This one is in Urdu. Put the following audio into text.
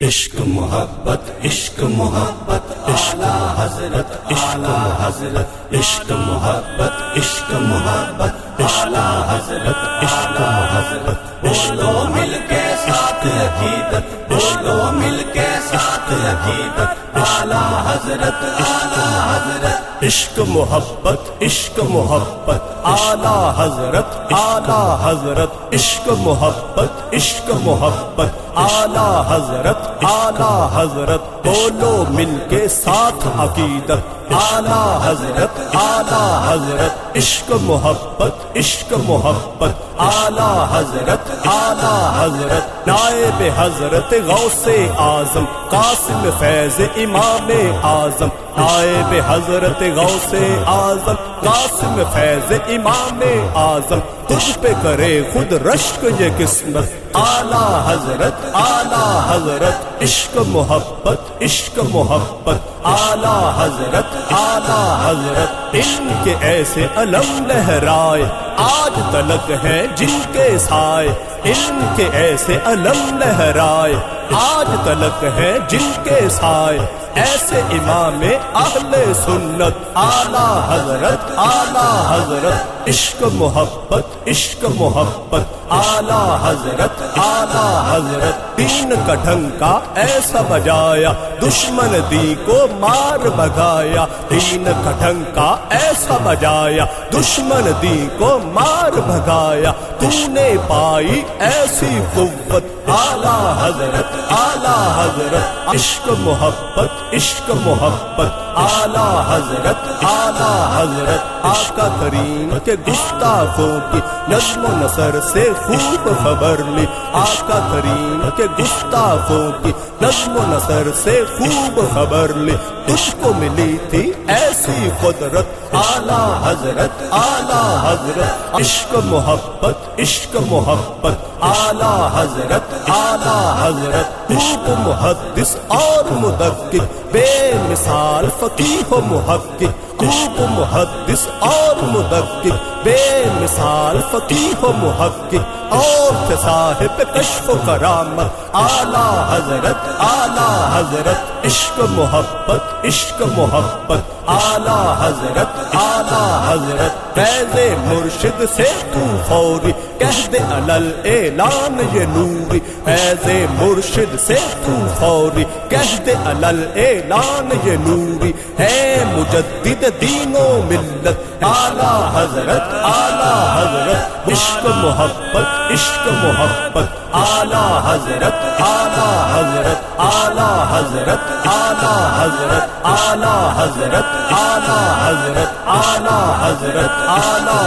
عشق محبت عشق محبت عشق حضرت عشق حضرت عشق محبت عشق محبت عشق حضرت عشق محبت بولو مل کے ساتھ عقیدت بولو مل کے ساتھ عقیدت اعلی حضرت اعلی حضرت عشق محبت عشق محبت اعلی حضرت اعلی حضرت عشق محبت عشق محبت اعلی حضرت اعلی حضرت بولو مل کے ساتھ عقیدت اعلی حضرت اعلی حضرت عشق محبت عشق محبت اعلی حضرت اعلی حضرت نائب حضرت غوث اعظم قاسم فیض امام اعظم نائب حضرت غوث اعظم قاسم فیض امام اعظم تجھ پہ کرے خود رشک یہ قسمت اعلی حضرت اعلی حضرت عشق محبت عشق محبت اعلی حضرت اعلی حضرت ان کے ایسے علم لہرائے آج تلک ہیں جن کے سائے ان کے ایسے علم لہرائے آج تلک ہیں جن کے سائے ایسے امام اہل سنت اعلی حضرت اعلی حضرت عشق محبت عشق محبت اعلی حضرت اعلی حضرت دین کا ڈھنکا ایسا بجایا دشمن دی کو مار بھگایا دین کا ڈھنکا ایسا بجایا دشمن دی کو مار بھگایا تو نے پائی ایسی قوت اعلی حضرت اعلی حضرت عشق محبت عشق محبت اعلی حضرت اعلی حضرت آقا کریم کے گستاخوں کی نظم و نثر سے خوب خبر لی آقا کریم کے گستاخوں کی نظم و نثر سے خوب خبر لی تجھ کو ملی تھی ایسی قدرت اعلی حضرت اعلی حضرت عشق محبت عشق محبت اعلی حضرت اعلی حضرت خوب محدث اور مدقق بے مثال فقیہ و محقق خوب محدث اور مدقق بے مثال فقیہ و محقق اور تھے صاحب کشف و کرامت اعلی حضرت اعلی حضرت عشق محبت عشق محبت اعلی حضرت اعلی حضرت فیض مرشد سے تو فوری کہہ دے علل اعلان یہ نوری فیض مرشد سے تو فوری کہہ دے علل اعلان یہ نوری ہے مجدد دین و ملت اعلی حضرت اعلی حضرت عشق محبت عشق محبت اعلی حضرت اعلی حضرت اعلی حضرت اعلی حضرت اعلی حضرت اعلی حضرت اعلی حضرت اعلی